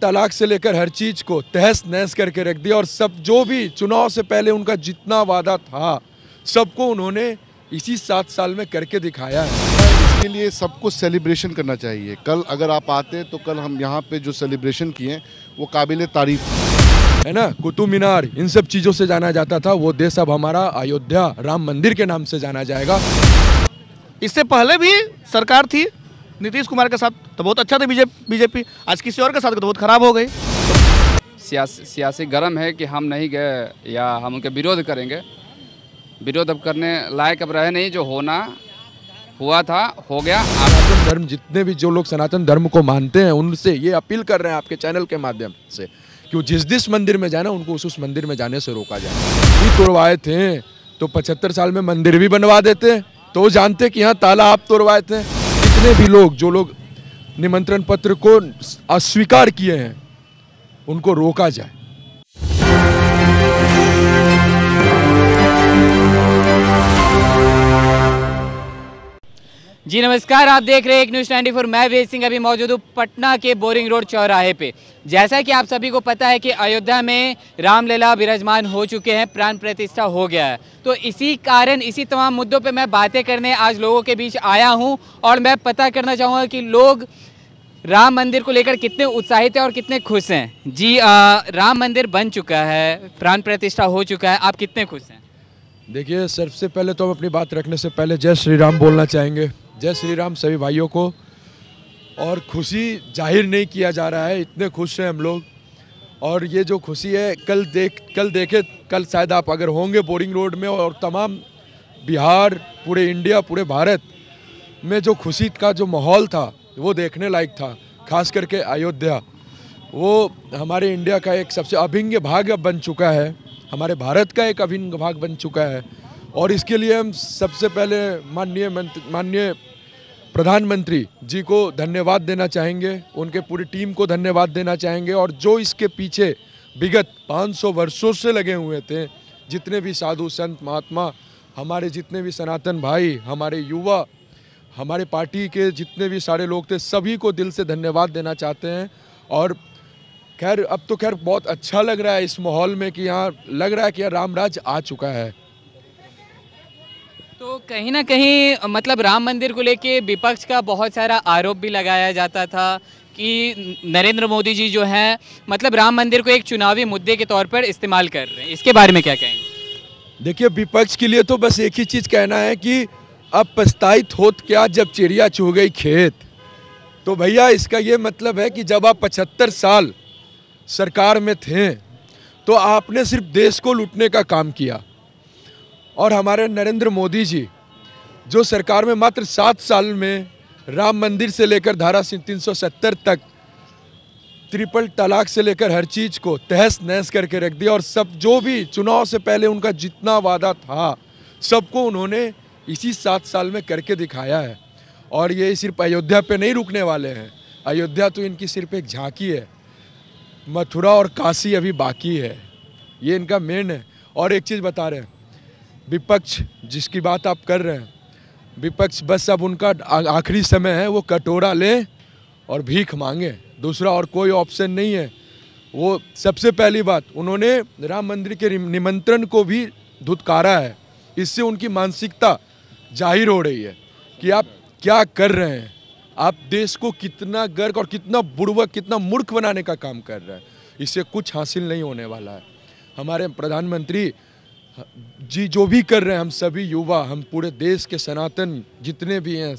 तलाक से लेकर हर चीज को तहस नहस करके रख दिया और सब जो भी चुनाव से पहले उनका जितना वादा था सबको उन्होंने इसी 7 साल में करके दिखाया है। इसके लिए सबको सेलिब्रेशन करना चाहिए। कल अगर आप आते तो कल हम यहाँ पे जो सेलिब्रेशन किए वो काबिल तारीफ है ना। कुतुब मीनार इन सब चीजों से जाना जाता था, वो देश अब हमारा अयोध्या राम मंदिर के नाम से जाना जाएगा। इससे पहले भी सरकार थी नीतीश कुमार के साथ तो बहुत अच्छा था बीजेपी, आज किसी और के साथ तो बहुत खराब हो गई। सियासी गरम है कि हम नहीं गए या हम उनके विरोध करेंगे। विरोध अब करने लायक अब रहे नहीं, जो होना हुआ था हो गया। सनातन धर्म जितने भी जो लोग सनातन धर्म को मानते हैं उनसे ये अपील कर रहे हैं आपके चैनल के माध्यम से कि वो जिस मंदिर में जाना उनको उस मंदिर में जाने से रोका जाए। भी तोड़वाए थे तो 75 साल में मंदिर भी बनवा देते, तो जानते कि यहाँ ताला आप तोड़वाए थे। जितने भी लोग जो लोग निमंत्रण पत्र को अस्वीकार किए हैं उनको रोका जाए। जी नमस्कार, आप देख रहे हैं एक न्यूज़ 94। मैं वेद सिंह अभी मौजूद हूँ पटना के बोरिंग रोड चौराहे पे। जैसा कि आप सभी को पता है कि अयोध्या में रामलला विराजमान हो चुके हैं, प्राण प्रतिष्ठा हो गया है। तो इसी कारण इसी तमाम मुद्दों पे मैं बातें करने आज लोगों के बीच आया हूँ और मैं पता करना चाहूँगा कि लोग राम मंदिर को लेकर कितने उत्साहित हैं और कितने खुश हैं। जी राम मंदिर बन चुका है, प्राण प्रतिष्ठा हो चुका है, आप कितने खुश हैं? देखिए, सबसे पहले तो हम अपनी बात रखने से पहले जय श्री राम बोलना चाहेंगे। जय श्री राम सभी भाइयों को। और खुशी जाहिर नहीं किया जा रहा है, इतने खुश हैं हम लोग। और ये जो खुशी है कल शायद आप अगर होंगे बोरिंग रोड में, और तमाम बिहार, पूरे इंडिया, पूरे भारत में जो खुशी का जो माहौल था वो देखने लायक था। खास करके अयोध्या वो हमारे इंडिया का एक सबसे अभिन्न भाग बन चुका है, हमारे भारत का एक अभिन्न भाग बन चुका है। और इसके लिए हम सबसे पहले माननीय प्रधानमंत्री जी को धन्यवाद देना चाहेंगे, उनके पूरी टीम को धन्यवाद देना चाहेंगे। और जो इसके पीछे विगत 500 वर्षों से लगे हुए थे, जितने भी साधु संत महात्मा, हमारे जितने भी सनातन भाई, हमारे युवा, हमारे पार्टी के जितने भी सारे लोग थे, सभी को दिल से धन्यवाद देना चाहते हैं। और खैर अब तो बहुत अच्छा लग रहा है इस माहौल में कि यहाँ लग रहा है कि राम राज आ चुका है। तो कहीं ना कहीं मतलब राम मंदिर को लेके विपक्ष का बहुत सारा आरोप भी लगाया जाता था कि नरेंद्र मोदी जी जो हैं मतलब राम मंदिर को एक चुनावी मुद्दे के तौर पर इस्तेमाल कर रहे हैं। इसके बारे में क्या कहेंगे? देखिए, विपक्ष के लिए तो बस एक ही चीज़ कहना है कि अब पछताइत होत क्या जब चिड़िया चुग गई खेत। तो भैया इसका ये मतलब है कि जब आप 75 साल सरकार में थे तो आपने सिर्फ देश को लूटने का काम किया। और हमारे नरेंद्र मोदी जी जो सरकार में मात्र 7 साल में राम मंदिर से लेकर धारा 370 तक, ट्रिपल तलाक से लेकर हर चीज़ को तहस नहस करके रख दिया। और सब जो भी चुनाव से पहले उनका जितना वादा था सबको उन्होंने इसी 7 साल में करके दिखाया है। और ये सिर्फ अयोध्या पे नहीं रुकने वाले हैं। अयोध्या तो इनकी सिर्फ एक झांकी है, मथुरा और काशी अभी बाकी है, ये इनका मेन है। और एक चीज़ बता रहे हैं, विपक्ष जिसकी बात आप कर रहे हैं, विपक्ष बस अब उनका आखिरी समय है, वो कटोरा ले और भीख मांगे, दूसरा और कोई ऑप्शन नहीं है। वो सबसे पहली बात उन्होंने राम मंदिर के निमंत्रण को भी धुतकारा है। इससे उनकी मानसिकता जाहिर हो रही है कि आप क्या कर रहे हैं, आप देश को कितना गर्क और कितना बुड़वक, कितना मूर्ख बनाने का काम कर रहे हैं। इससे कुछ हासिल नहीं होने वाला है। हमारे प्रधानमंत्री जी जो भी कर रहे हैं, हम सभी युवा, हम पूरे देश के सनातन जितने भी हैं,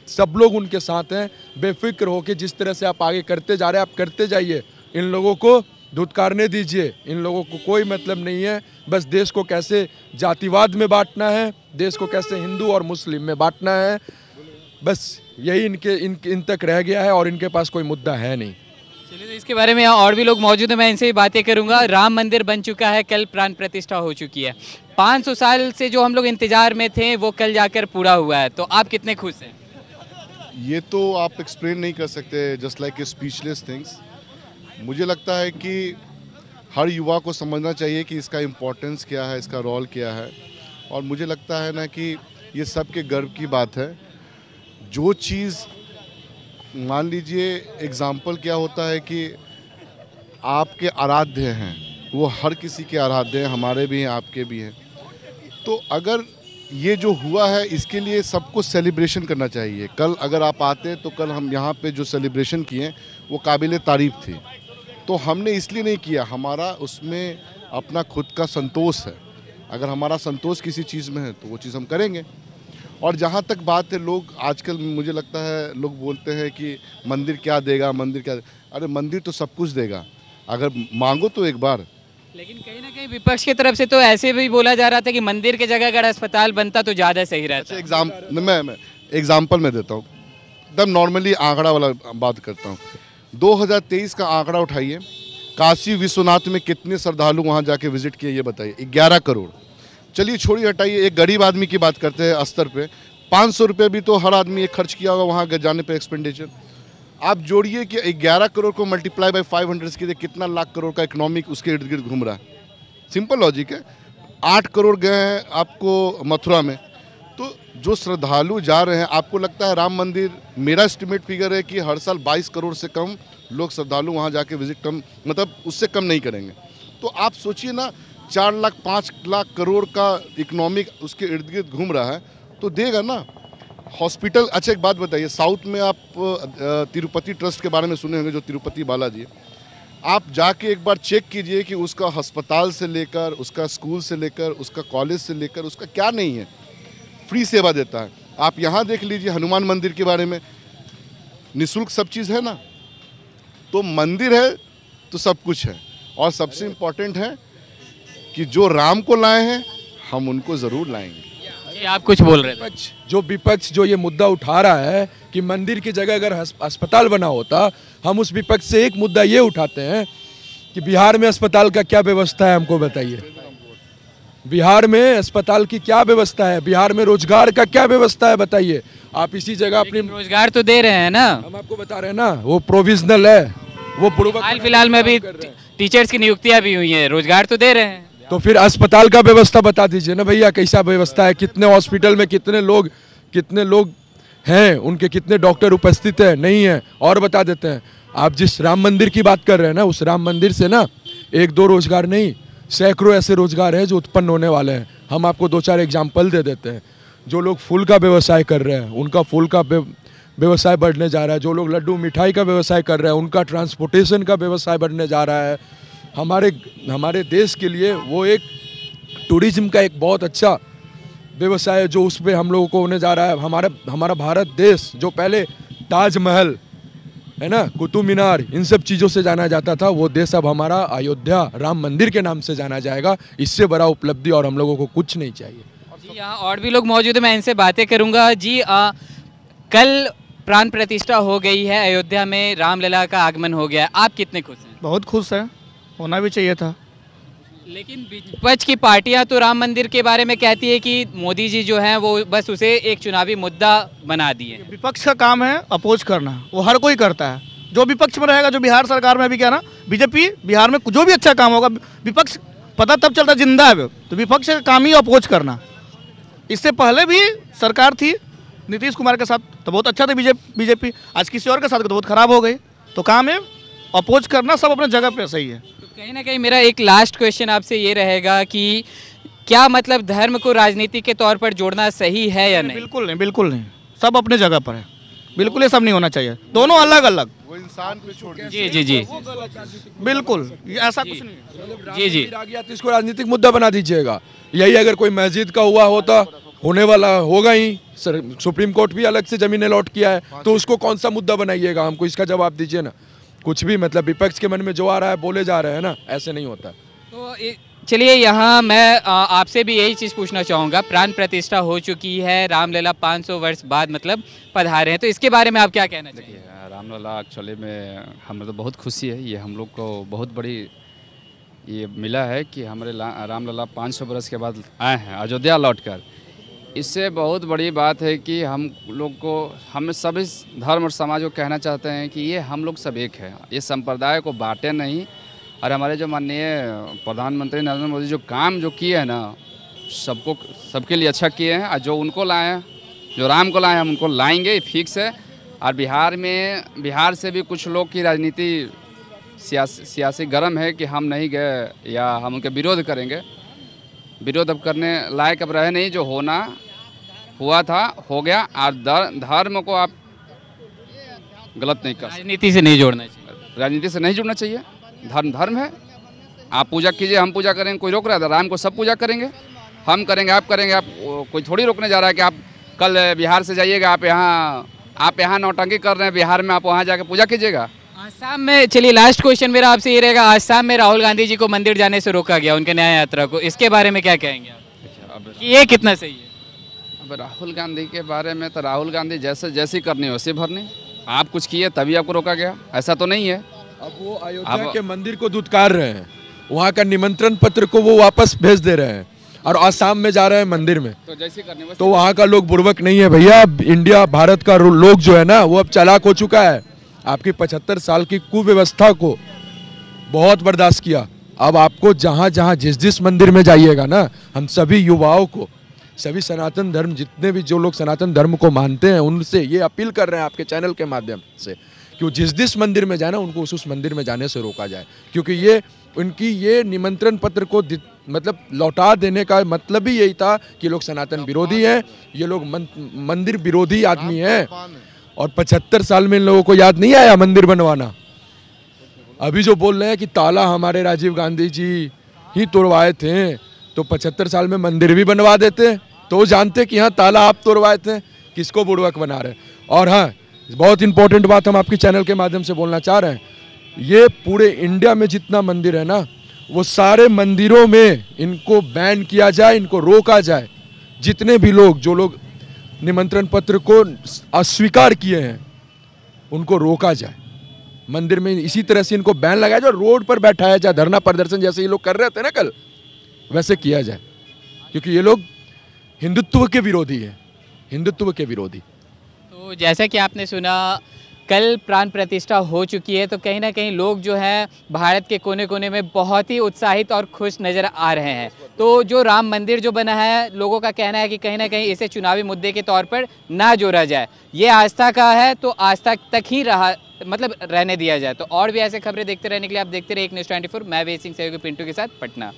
सब लोग उनके साथ हैं। बेफिक्र होकर जिस तरह से आप आगे करते जा रहे हैं आप करते जाइए, इन लोगों को धुतकारने दीजिए। इन लोगों को कोई मतलब नहीं है, बस देश को कैसे जातिवाद में बांटना है, देश को कैसे हिंदू और मुस्लिम में बांटना है, बस यही इन तक रह गया है और इनके पास कोई मुद्दा है नहीं। चलिए, तो इसके बारे में यहाँ और भी लोग मौजूद हैं, मैं इनसे भी बातें करूंगा। राम मंदिर बन चुका है, कल प्राण प्रतिष्ठा हो चुकी है। 500 साल से जो हम लोग इंतजार में थे वो कल जाकर पूरा हुआ है, तो आप कितने खुश हैं? ये तो आप एक्सप्लेन नहीं कर सकते, just like a speechless things. मुझे लगता है कि हर युवा को समझना चाहिए कि इसका इम्पोर्टेंस क्या है, इसका रोल क्या है। और मुझे लगता है ना कि ये सब के गर्व की बात है। जो चीज़ मान लीजिए एग्ज़ाम्पल क्या होता है कि आपके आराध्य हैं, वो हर किसी के आराध्य हैं, हमारे भी हैं, आपके भी हैं। तो अगर ये जो हुआ है इसके लिए सबको सेलिब्रेशन करना चाहिए। कल अगर आप आते तो कल हम यहाँ पे जो सेलिब्रेशन किए वो काबिल तारीफ़ थी। तो हमने इसलिए नहीं किया, हमारा उसमें अपना खुद का संतोष है। अगर हमारा संतोष किसी चीज़ में है तो वो चीज़ हम करेंगे। और जहाँ तक बात है, लोग आजकल मुझे लगता है लोग बोलते हैं कि मंदिर क्या देगा, मंदिर क्या देगा। अरे मंदिर तो सब कुछ देगा, अगर मांगो तो एक बार। लेकिन कहीं ना कहीं विपक्ष की तरफ से तो ऐसे भी बोला जा रहा था कि मंदिर की जगह अगर अस्पताल बनता तो ज़्यादा सही रहता। मैं एग्जाम्पल में देता हूँ, एकदम नॉर्मली आंकड़ा वाला बात करता हूँ। 2023 का आंकड़ा उठाइए, काशी विश्वनाथ में कितने श्रद्धालु वहाँ जाके विजिट किए ये बताइए। 11 करोड़। चलिए छोड़िए, हटाइए, एक गरीब आदमी की बात करते हैं स्तर पे। 500 रुपये भी तो हर आदमी एक खर्च किया होगा वहाँ जाने पे एक्सपेंडिचर। आप जोड़िए कि 11 करोड़ को मल्टीप्लाई बाय 500 कीजिए, कितना लाख करोड़ का इकोनॉमिक उसके इर्द गिर्द घूम रहा है। सिंपल लॉजिक है। 8 करोड़ गए हैं आपको मथुरा में। तो जो श्रद्धालु जा रहे हैं, आपको लगता है राम मंदिर, मेरा एस्टिमेट फिगर है कि हर साल 22 करोड़ से कम लोग श्रद्धालु वहाँ जाके विजिट कम, मतलब उससे कम नहीं करेंगे। तो आप सोचिए ना, 4 लाख 5 लाख करोड़ का इकोनॉमिक उसके इर्द गिर्द घूम रहा है, तो देगा ना। हॉस्पिटल, अच्छा एक बात बताइए, साउथ में आप तिरुपति ट्रस्ट के बारे में सुने होंगे, जो तिरुपति बालाजी, आप जाके एक बार चेक कीजिए कि उसका अस्पताल से लेकर, उसका स्कूल से लेकर, उसका कॉलेज से लेकर, उसका क्या नहीं है, फ्री सेवा देता है। आप यहाँ देख लीजिए हनुमान मंदिर के बारे में, निःशुल्क सब चीज़ है ना। तो मंदिर है तो सब कुछ है। और सबसे इम्पोर्टेंट है कि जो राम को लाए हैं हम उनको ज़रूर लाएंगे। ये आप कुछ बोल रहे थे। विपक्ष जो ये मुद्दा उठा रहा है कि मंदिर की जगह अगर अस्पताल बना होता, हम उस विपक्ष से एक मुद्दा ये उठाते हैं कि बिहार में अस्पताल का क्या व्यवस्था है, हमको बताइए। बिहार में अस्पताल की क्या व्यवस्था है, बिहार में रोजगार का क्या व्यवस्था है, बताइए। आप इसी जगह अपनी रोजगार तो दे रहे हैं ना, हम आपको बता रहे हैं ना, वो प्रोविजनल है, वो हाल फिलहाल में भी टीचर्स की नियुक्तियां भी हुई हैं, रोजगार तो दे रहे हैं। तो फिर अस्पताल का व्यवस्था बता दीजिए ना भैया, कैसा व्यवस्था है, कितने हॉस्पिटल में कितने लोग हैं, उनके कितने डॉक्टर उपस्थित है, नहीं है, और बता देते हैं। आप जिस राम मंदिर की बात कर रहे हैं ना, उस राम मंदिर से ना 1-2 रोजगार नहीं, सैकड़ों ऐसे रोजगार हैं जो उत्पन्न होने वाले हैं। हम आपको 2-4 एग्जाम्पल दे देते हैं। जो लोग फूल का व्यवसाय कर रहे हैं, उनका फूल का व्यवसाय बढ़ने जा रहा है। जो लोग लड्डू मिठाई का व्यवसाय कर रहे हैं, उनका ट्रांसपोर्टेशन का व्यवसाय बढ़ने जा रहा है। हमारे देश के लिए वो एक टूरिज्म का एक बहुत अच्छा व्यवसाय है, जो उस पर हम लोगों को होने जा रहा है। हमारा भारत देश जो पहले ताजमहल है ना, कुतुब मीनार, इन सब चीज़ों से जाना जाता था, वो देश अब हमारा अयोध्या राम मंदिर के नाम से जाना जाएगा। इससे बड़ा उपलब्धि और हम लोगों को कुछ नहीं चाहिए। जी यहाँ और भी लोग मौजूद हैं, मैं इनसे बातें करूंगा। जी कल प्राण प्रतिष्ठा हो गई है, अयोध्या में रामलला का आगमन हो गया, आप कितने खुश हैं? बहुत खुश है, होना भी चाहिए था। लेकिन विपक्ष की पार्टियां तो राम मंदिर के बारे में कहती है कि मोदी जी जो हैं वो बस उसे एक चुनावी मुद्दा बना दिए। विपक्ष का काम है अपोज करना, वो हर कोई करता है। जो विपक्ष में रहेगा, जो बिहार सरकार में भी क्या ना, बीजेपी बिहार में जो भी अच्छा काम होगा, विपक्ष पता तब चलता जिंदा है, तो विपक्ष का काम ही अपोज करना। इससे पहले भी सरकार थी नीतीश कुमार के साथ, तो बहुत अच्छा था बीजेपी। आज किसी और के साथ तो बहुत खराब हो गई। तो काम है अपोज करना, सब अपने जगह पे सही है। तो कहीं ना कहीं मेरा एक लास्ट क्वेश्चन आपसे ये रहेगा कि क्या मतलब धर्म को राजनीति के तौर पर जोड़ना सही है या नहीं? बिल्कुल नहीं, बिल्कुल नहीं, सब अपने जगह पर है। बिल्कुल ये सब नहीं होना चाहिए, दोनों अलग अलग। वो इंसान पे छोड़ दीजिए। जी जी जी बिल्कुल ये ऐसा कुछ नहीं। जी जी आ गया तो इसको राजनीतिक मुद्दा बना दीजिएगा। यही अगर कोई मस्जिद का हुआ होता, होने वाला होगा ही, सुप्रीम कोर्ट भी अलग से जमीन अलॉट किया है, तो उसको कौन सा मुद्दा बनाइएगा? हमको इसका जवाब दीजिए ना। कुछ भी मतलब विपक्ष के मन में जो आ रहा है बोले जा रहे हैं ना, ऐसे नहीं होता। तो चलिए यहाँ मैं आपसे भी यही चीज़ पूछना चाहूँगा। प्राण प्रतिष्ठा हो चुकी है, रामलला 500 वर्ष बाद मतलब पधारे हैं, तो इसके बारे में आप क्या कहना चाहिए? रामलला एक्चुअली में हमें तो बहुत खुशी है, ये हम लोग को बहुत बड़ी ये मिला है कि हमारे रामलला 500 वर्ष के बाद आए हैं अयोध्या लौटकर। इससे बहुत बड़ी बात है कि हम लोग को, हम सभी धर्म और समाज को कहना चाहते हैं कि ये हम लोग सब एक है, ये संप्रदाय को बांटे नहीं। और हमारे जो माननीय प्रधानमंत्री नरेंद्र मोदी जो काम जो किए हैं ना, सबके लिए अच्छा किए हैं। और जो उनको लाए हैं, जो राम को लाए हैं, हम उनको लाएंगे, फिक्स है। और बिहार से भी कुछ लोग की राजनीति सियासी गरम है कि हम नहीं गए या हम उनके विरोध करेंगे। विरोध अब करने लायक अब रहे नहीं, जो होना हुआ था हो गया। और धर्म को आप गलत नहीं कर सकते, राजनीति से नहीं जोड़ना चाहिए। राजनीति से नहीं जुड़ना चाहिए। धर्म धर्म है, आप पूजा कीजिए, हम पूजा करेंगे, कोई रोक रहा था? राम को सब पूजा करेंगे, हम करेंगे, आप करेंगे। आप कोई थोड़ी रोकने जा रहा है कि आप कल बिहार से जाइएगा, आप यहाँ नौटंकी कर रहे हैं बिहार में, आप वहाँ जाके पूजा कीजिएगा। आसाम में, चलिए लास्ट क्वेश्चन मेरा आपसे ये रहेगा, आसाम में राहुल गांधी जी को मंदिर जाने से रोका गया, उनके न्याय यात्रा को, इसके बारे में क्या कहेंगे आप कि ये कितना सही है? अब राहुल गांधी के बारे में तो राहुल गांधी जैसी करनी वैसे भरनी। आप कुछ किए तभी आपको रोका गया, ऐसा तो नहीं है। अब वो अयोध्या के मंदिर को दुत्कार रहे हैं, वहाँ का निमंत्रण पत्र को वो वापस भेज दे रहे हैं और आसाम में जा रहे हैं मंदिर में। तो जैसे करने वैसे तो वहाँ का लोग बुर्बक नहीं है भैया। इंडिया भारत का लोग जो है ना वो अब चालाक हो चुका है। आपकी 75 साल की कुव्यवस्था को बहुत बर्दाश्त किया। अब आपको जहाँ जहाँ जिस मंदिर में जाइएगा ना, हम सभी युवाओं को, सभी सनातन धर्म, जितने भी जो लोग सनातन धर्म को मानते हैं, उनसे ये अपील कर रहे हैं आपके चैनल के माध्यम से कि वो जिस मंदिर में जाए ना, उनको उस मंदिर में जाने से रोका जाए। क्योंकि ये उनकी ये निमंत्रण पत्र को मतलब लौटा देने का मतलब ही यही था कि लोग सनातन विरोधी हैं, ये लोग मंदिर विरोधी आदमी हैं। और 75 साल में इन लोगों को याद नहीं आया मंदिर बनवाना। अभी जो बोल रहे हैं कि ताला हमारे राजीव गांधी जी ही तोड़वाए थे, तो 75 साल में मंदिर भी बनवा देते तो जानते कि हाँ ताला आप तोड़वाए थे। किसको बुड़वक बना रहे। और हाँ, बहुत इंपॉर्टेंट बात हम आपके चैनल के माध्यम से बोलना चाह रहे हैं, ये पूरे इंडिया में जितना मंदिर है ना, वो सारे मंदिरों में इनको बैन किया जाए, इनको रोका जाए। जितने भी लोग, जो लोग निमंत्रण पत्र को अस्वीकार किए हैं, उनको रोका जाए मंदिर में। इसी तरह से इनको बैन लगाया जाए, रोड पर बैठाया जाए, धरना प्रदर्शन जैसे ये लोग कर रहे थे ना कल, वैसे किया जाए। क्योंकि ये लोग हिंदुत्व के विरोधी हैं, हिंदुत्व के विरोधी। तो जैसा कि आपने सुना, कल प्राण प्रतिष्ठा हो चुकी है, तो कहीं ना कहीं लोग जो हैं भारत के कोने कोने में बहुत ही उत्साहित और खुश नज़र आ रहे हैं। तो जो राम मंदिर जो बना है, लोगों का कहना है कि कहीं ना कहीं इसे चुनावी मुद्दे के तौर पर ना जोड़ा जाए। ये आस्था का है तो आस्था तक ही मतलब रहने दिया जाए। तो और भी ऐसे खबरें देखते रहने के लिए आप देखते रहिए एक न्यूज़ 24। मैं वे सिंह सहयोगी पिंटू के साथ, पटना।